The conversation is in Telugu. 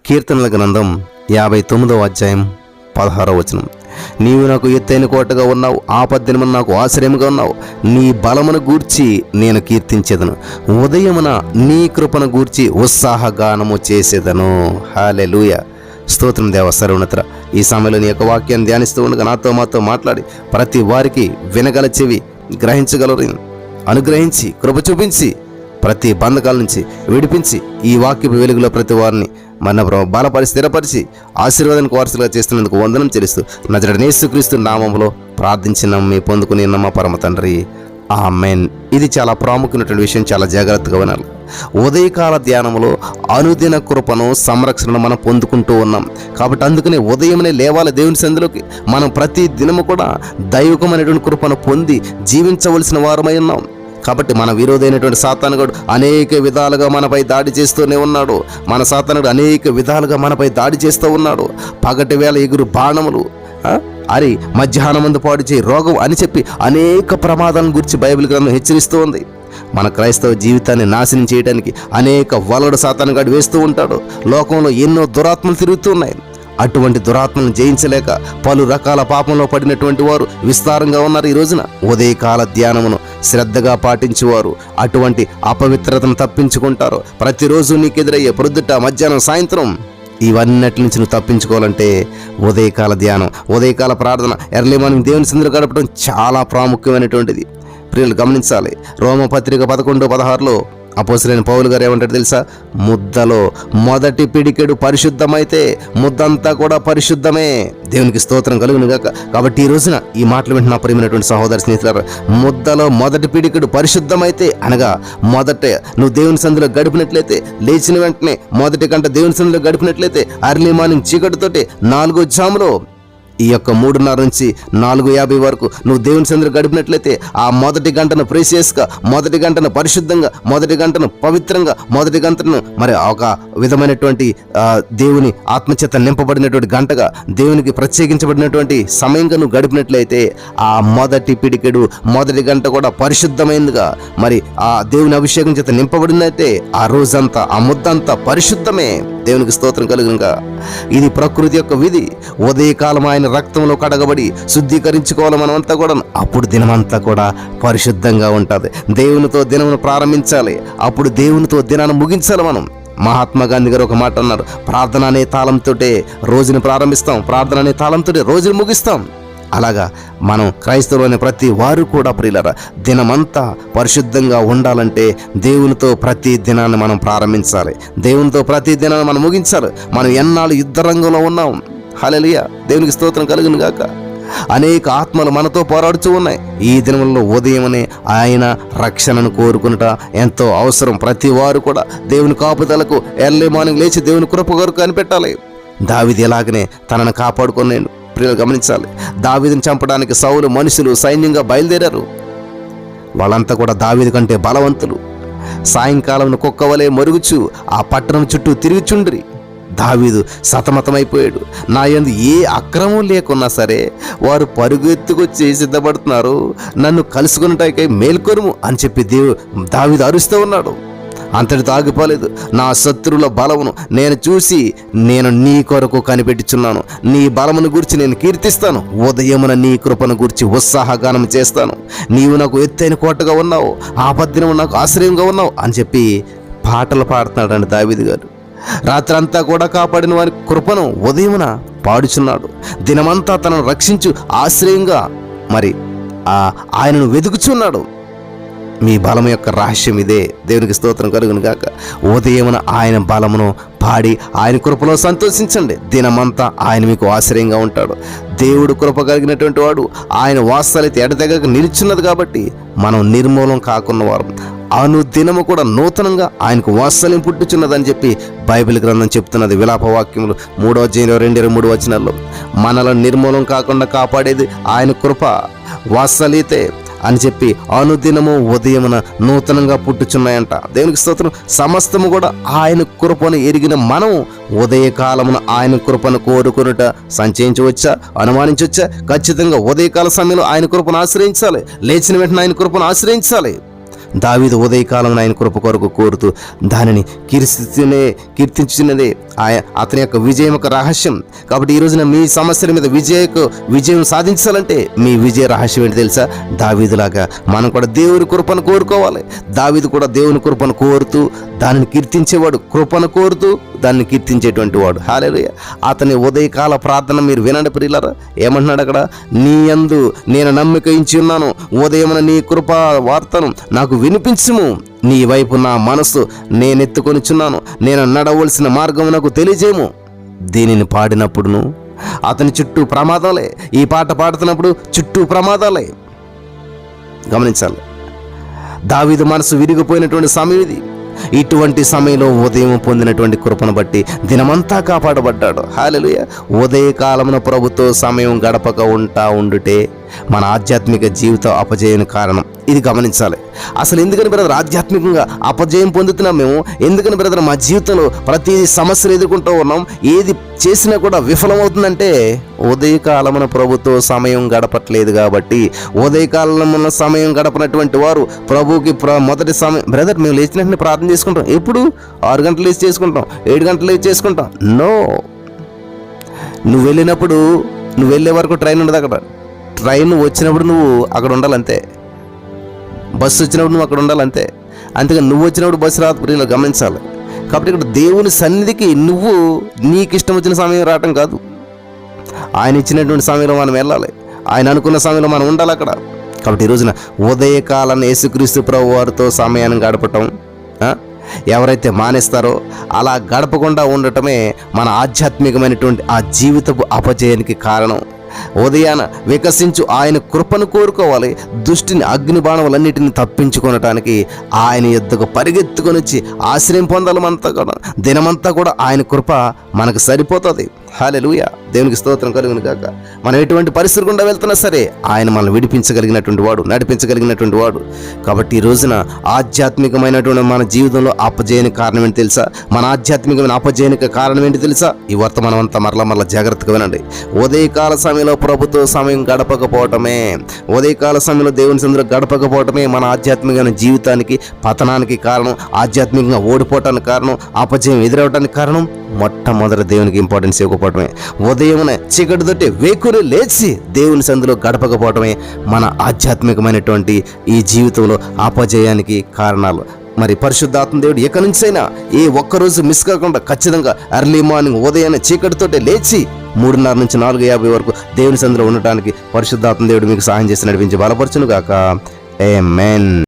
కీర్తనల గ్రంథం 59వ అధ్యాయం 16వ వచనం. నీవు నాకు ఎత్తైన కోటగా ఉన్నావు, ఆపద్దినమున నాకు ఆశ్రయముగా ఉన్నావు. నీ బలమును గూర్చి నేను కీర్తించెదను, ఉదయమున నీ కృపను గూర్చి ఉత్సాహగానము చేసేదను. హల్లెలూయా. స్తోత్రం దేవ సర్వోన్నతుడా. ఈ సమయంలో నీ యొక్క వాక్యాన్ని ధ్యానిస్తూ ఉండగా మాతో మాట్లాడి ప్రతి వారికి వినగల చెవి, గ్రహించగలరు అనుగ్రహించి కృప చూపించి ప్రతి బంధకాల నుంచి విడిపించి ఈ వాక్యపు వెలుగులో ప్రతి వారిని మన బలపరిచి స్థిరపరిచి ఆశీర్వాదానికి వారసులుగా చేస్తున్నందుకు వందనం చెల్లిస్తూ నజరేయుడైన యేసుక్రీస్తు నామములో ప్రార్థించిన మీ పొందుకుని మా పరమ తండ్రి, ఆమేన్. ఇది చాలా ప్రాముఖ్యమైనటువంటి విషయం, చాలా జాగ్రత్తగా వినాలి. ఉదయకాల ధ్యానంలో అనుదిన కృపను, సంరక్షణను మనం పొందుకుంటూ ఉన్నాం. కాబట్టి అందుకనే ఉదయమనే లేవాలి దేవుని సన్నిధిలోకి. మనం ప్రతి దినము కూడా దైవికమైనటువంటి కృపను పొంది జీవించవలసిన వారమై ఉన్నాం. కాబట్టి మన విరోధైనటువంటి సాతానుగాడు అనేక విధాలుగా మనపై దాడి చేస్తూనే ఉన్నాడు. మన సాతానుడు అనేక విధాలుగా మనపై దాడి చేస్తూ ఉన్నాడు. పగటి వేళ ఎగురు బాణములు, అరి మధ్యాహ్నం మందు పాడు చేయి రోగం అని చెప్పి అనేక ప్రమాదాలను గురించి బైబిల్ గ్రంథం హెచ్చరిస్తూ ఉంది. మన క్రైస్తవ జీవితాన్ని నాశనం చేయడానికి అనేక వలడు సాతానుగాడు వేస్తూ ఉంటాడు. లోకంలో ఎన్నో దురాత్మలు తిరుగుతూ ఉన్నాయి. అటువంటి దురాత్మలను జయించలేక పలు రకాల పాపంలో పడినటువంటి వారు విస్తారంగా ఉన్నారు. ఈ రోజున ఉదయకాల ధ్యానమును శ్రద్ధగా పాటించేవారు అటువంటి అపవిత్రతను తప్పించుకుంటారు. ప్రతిరోజు నీకు ఎదురయ్యే ప్రొద్దుట, మధ్యాహ్నం, సాయంత్రం ఇవన్నిటి నుంచి నువ్వు తప్పించుకోవాలంటే ఉదయకాల ధ్యానం, ఉదయకాల ప్రార్థన, ఎర్లీ మార్నింగ్ దేవుని సన్నిధిలో గడపడం చాలా ప్రాముఖ్యమైనటువంటిది. ప్రియులు గమనించాలి. రోమపత్రిక 11:16లో అపోస్తలుడైన పౌలు గారు ఏమంటారు తెలుసా? ముద్దలో మొదటి పిడికెడు పరిశుద్ధమైతే ముద్దంతా కూడా పరిశుద్ధమే. దేవునికి స్తోత్రం కలుగును గాక. కాబట్టి ఈ రోజున ఈ మాటలు వింటున్న ప్రియమైనటువంటి సహోదర స్నేహితులారా, ముద్దలో మొదటి పిడికెడు పరిశుద్ధమైతే అనగా మొదట నువ్వు దేవుని సన్నిధిలో గడిపినట్లయితే, లేచిన వెంటనే మొదటి గంట దేవుని సన్నిధిలో గడిపినట్లయితే, అర్లీ మార్నింగ్ చీకటితోటి 4 జాములో ఈ యొక్క 3:30 నుంచి 4:50 వరకు నువ్వు దేవుని సన్నిధిలో గడిపినట్లయితే ఆ మొదటి గంటను ప్రీసియస్గా, మొదటి గంటను పరిశుద్ధంగా, మొదటి గంటను పవిత్రంగా, మొదటి గంటను మరి ఒక విధమైనటువంటి దేవుని ఆత్మచేత నింపబడినటువంటి గంటగా, దేవునికి ప్రత్యేకించబడినటువంటి సమయంగా నువ్వు గడిపినట్లయితే ఆ మొదటి పిడికెడు, మొదటి గంట కూడా పరిశుద్ధమైనదిగా, మరి ఆ దేవుని అభిషేకం చేత నింపబడినట్టే ఆ రోజంతా, ఆ ముద్దంతా పరిశుద్ధమే. దేవునికి స్తోత్రం కలుగునుగా. ఇది ప్రకృతి యొక్క విధి. ఉదయకాలం ఆయన రక్తంలో కడగబడి శుద్ధీకరించుకోవాలి మనమంతా కూడా. అప్పుడు దినమంతా కూడా పరిశుద్ధంగా ఉంటుంది. దేవునితో దినమును ప్రారంభించాలి, అప్పుడు దేవునితో దినాన్ని ముగించాలి మనం. మహాత్మా గాంధీ గారు ఒక మాట అన్నారు, ప్రార్థన అనే తాళంతోటే రోజుని ప్రారంభిస్తాం, ప్రార్థన అనే తాళంతోటే రోజుని ముగిస్తాం. అలాగా మనం క్రైస్తవులైన ప్రతి వారు కూడా ప్రియులారా దినమంతా పరిశుద్ధంగా ఉండాలంటే దేవునితో ప్రతి దినాన్ని మనం ప్రారంభించాలి, దేవునితో ప్రతి దినాన్ని మనం ముగించాలి. మనం ఎన్నాళ్ళు యుద్ధ రంగంలో ఉన్నాం. హల్లెలూయా. దేవునికి స్తోత్రం కలుగును గాక. అనేక ఆత్మలు మనతో పోరాడుతూ ఉన్నాయి. ఈ దినంలో ఉదయమనే ఆయన రక్షణను కోరుకునుట ఎంతో అవసరం. ప్రతి వారు కూడా దేవుని కాపుదలకు ఎర్లీ మార్నింగ్ లేచి దేవుని కృప కొరకు కనిపెట్టాలి. దావీదు ఎలాగనే తనను కాపాడుకున్నాడు. ప్రియులు గమనించాలి. దావీదుని చంపడానికి సౌలు మనుషులు సైన్యంగా బయలుదేరారు. వాళ్ళంతా కూడా దావీదు కంటే బలవంతులు. సాయంకాలం కుక్కవలే మరుగుచు ఆ పట్టణం చుట్టూ తిరుగుచుండ్రి. దావీదు సతమతమైపోయాడు. నా యందు ఏ అక్రమం లేకున్నా సరే వారు పరుగెత్తుకొచ్చి సిద్ధపడుతున్నారు, నన్ను కలుసుకున్నటానికై మేల్కొనుము అని చెప్పి దావీదు అరుస్తూ ఉన్నాడు. అంతటితో ఆగిపోలేదు. నా శత్రువుల బలమును నేను చూసి నేను నీ కొరకు కనిపెట్టుచున్నాను, నీ బలమును గురించి నేను కీర్తిస్తాను, ఉదయమున నీ కృపను గురించి ఉత్సాహగానం చేస్తాను. నీవు నాకు ఎత్తైన కోటగా ఉన్నావు, ఆపద్దినము నాకు ఆశ్రయంగా ఉన్నావు అని చెప్పి పాటలు పాడుతున్నాడండి దావీదు గారు. రాత్రంతా కూడా కాపాడిన వారి కృపను ఉదయమున పాడుచున్నాడు. దినమంతా తనను రక్షించు ఆశ్రయంగా మరి ఆయనను వెతుకుచున్నాడు. మీ బలం యొక్క రహస్యం ఇదే. దేవునికి స్తోత్రం కలుగును గాక. ఉదయమున ఆయన బలమును పాడి ఆయన కృపలో సంతోషించండి. దినమంతా ఆయన మీకు ఆశ్రయంగా ఉంటాడు. దేవుడు కృప కలిగినటువంటి వాడు. ఆయన వాత్సల్యత ఎడతెగక నిలిచున్నది కాబట్టి మనం నిర్మూలం కాకున్నవారు. అనుదినము కూడా నూతనంగా ఆయనకు వాత్సల్యం పుట్టుచున్నదని చెప్పి బైబిల్ గ్రంథం చెప్తున్నది. విలాపవాక్యములు 3:2-3 మనలను నిర్మూలం కాకుండా కాపాడేది ఆయన కృప, వాత్సల్యతే అని చెప్పి అనుదినము ఉదయమున నూతనంగా పుట్టుచున్నాయంట. దేవునికి స్తోత్రం. సమస్తము కూడా ఆయన కృపను ఎరిగిన మనం ఉదయకాలమున ఆయన కృపను కోరుకునుట సంచయించవచ్చా, అనుమానించవచ్చా? ఖచ్చితంగా ఉదయకాల సమయంలో ఆయన కృపను ఆశ్రయించాలి. లేచిన వెంటనే ఆయన కృపను ఆశ్రయించాలి. దావీదు ఉదయకాలం ఆయన కృప కొరకు కోరుతూ దానిని కీర్తించున్నదే అతని యొక్క విజయం యొక్క రహస్యం. కాబట్టి ఈ రోజున మీ సమస్యల మీద విజయం సాధించాలంటే మీ విజయ రహస్యం ఏంటి తెలుసా? దావీదులాగా మనం కూడా దేవుని కృపను కోరుకోవాలి. దావీదు కూడా దేవుని కృపను కోరుతూ దానిని కీర్తించేవాడు, కృపను కోరుతూ దాన్ని కీర్తించేటువంటి వాడు. హల్లెలూయా. అతని ఉదయకాల ప్రార్థన మీరు వినండి ప్రియులారా. ఏమంటున్నాడు అక్కడ? నీ యందు నేను నమ్మిక ఉంచి ఉన్నాను, ఉదయమున నీ కృపా వార్తను నాకు వినిపించుము, నీ వైపు నా మనస్సు నేనెత్తుకొనిచున్నాను, నేను నడవలసిన మార్గం నాకు తెలియజేయము. దీనిని పాడినప్పుడును అతని చుట్టూ ప్రమాదాలే. ఈ పాట పాడుతున్నప్పుడు చుట్టూ ప్రమాదాలే. గమనించాలి, దావీదు మనసు విరిగిపోయినటువంటి సమయం ఇది. ఇటువంటి సమయంలో ఉదయం పొందినటువంటి కృపను బట్టి దినమంతా కాపాడబడ్డాడు. హల్లెలూయా. ఉదయకాలమున ప్రభుతో సమయం గడపక ఉండుటే మన ఆధ్యాత్మిక జీవిత అపజయానికి కారణం. ఇది గమనించాలి. అసలు ఎందుకని బ్రదర్ ఆధ్యాత్మికంగా అపజయం పొందుతున్నాం మేము? ఎందుకని బ్రదర్ మా జీవితంలో ప్రతి సమస్యలు ఎదుర్కొంటూ ఉన్నాం, ఏది చేసినా కూడా విఫలమవుతుందంటే ఉదయకాలమున ప్రభుతో సమయం గడపట్లేదు కాబట్టి. ఉదయకాలమున సమయం గడపనటువంటి వారు ప్రభుకి మొదటి సమయం బ్రదర్ మేము లేచిన వెంటనే ప్రార్థన చేసుకుంటాం. ఎప్పుడు 6 గంటలు లేచి చేసుకుంటాం, 7 గంటలు లేచి చేసుకుంటాం. నో, నువ్వు వెళ్ళినప్పుడు నువ్వు వెళ్ళే వరకు ట్రైన్ ఉండదు అక్కడ. ట్రైన్ వచ్చినప్పుడు నువ్వు అక్కడ ఉండాలంతే, బస్సు వచ్చినప్పుడు నువ్వు అక్కడ ఉండాలంతే. అంతేగాని నువ్వు వచ్చినప్పుడు బస్సు రాదు ప్రియులు, గమనించాలి. కాబట్టి ఇక్కడ దేవుని సన్నిధికి నువ్వు నీకు ఇష్టం వచ్చిన సమయం రావటం కాదు, ఆయన ఇచ్చినటువంటి సమయంలో మనం వెళ్ళాలి, ఆయన అనుకున్న సమయంలో మనం ఉండాలి అక్కడ. కాబట్టి ఈ రోజున ఉదయకాలాన్ని యేసుక్రీస్తు ప్రభు వారితో సమయాన్ని గడపటం ఎవరైతే మానేస్తారో అలా గడపకుండా ఉండటమే మన ఆధ్యాత్మికమైనటువంటి ఆ జీవితపు అపజయానికి కారణం. ఉదయాన వికసించు ఆయన కృపను కోరుకోవాలి. దుష్టిని అగ్ని బాణములన్నిటిని తప్పించుకొనటానికి ఆయన యొద్దకు పరిగెత్తుకొని వచ్చి ఆశ్రయం పొందాలమంతా కూడా దినమంతా కూడా ఆయన కృప మనకు సరిపోతుంది. హల్లెలూయా. దేవునికి స్తోత్రం కలుగును గాక. మనం ఎటువంటి పరిస్థితి గుండా వెళ్తున్నా సరే ఆయన మనల్ని విడిపించగలిగినటువంటి వాడు, నడిపించగలిగినటువంటి వాడు. కాబట్టి ఈ రోజున ఆధ్యాత్మికమైనటువంటి మన జీవితంలో అపజయానికి కారణం ఏంటి తెలుసా? మన ఆధ్యాత్మికమైన అపజయానికి కారణం ఏంటి తెలుసా? ఈ వర్తమానం అంతా మరలా జాగ్రత్తగా వినండి. ఉదయకాల సమయంలో ప్రభుతో సమయం గడపకపోవటమే, ఉదయకాల సమయంలో దేవుని సన్నిధిలో గడపకపోవటమే మన ఆధ్యాత్మికమైన జీవితానికి పతనానికి కారణం, ఆధ్యాత్మికంగా ఓడిపోవటానికి కారణం, అపజయం ఎదురవటానికి కారణం. మొట్టమొదటి దేవునికి ఇంపార్టెన్స్ ఇవ్వకపోవటమే, ఉదయమున చీకటితోటి వేకుని లేచి దేవుని సన్నిధిలో గడపకపోవటమే మన ఆధ్యాత్మికమైనటువంటి ఈ జీవితంలో అపజయానికి కారణాలు. మరి పరిశుద్ధాత్మ దేవుడు ఎక్కడి నుంచైనా ఏ ఒక్కరోజు మిస్ కాకుండా ఖచ్చితంగా ఎర్లీ మార్నింగ్ ఉదయాన్నే చీకటితోటి లేచి 3:30 నుంచి 4:50 వరకు దేవుని సన్నిధిలో ఉండటానికి పరిశుద్ధాత్మ దేవుడు మీకు సహాయం చేసి నడిపించి బలపరచును గాక. ఆమేన్.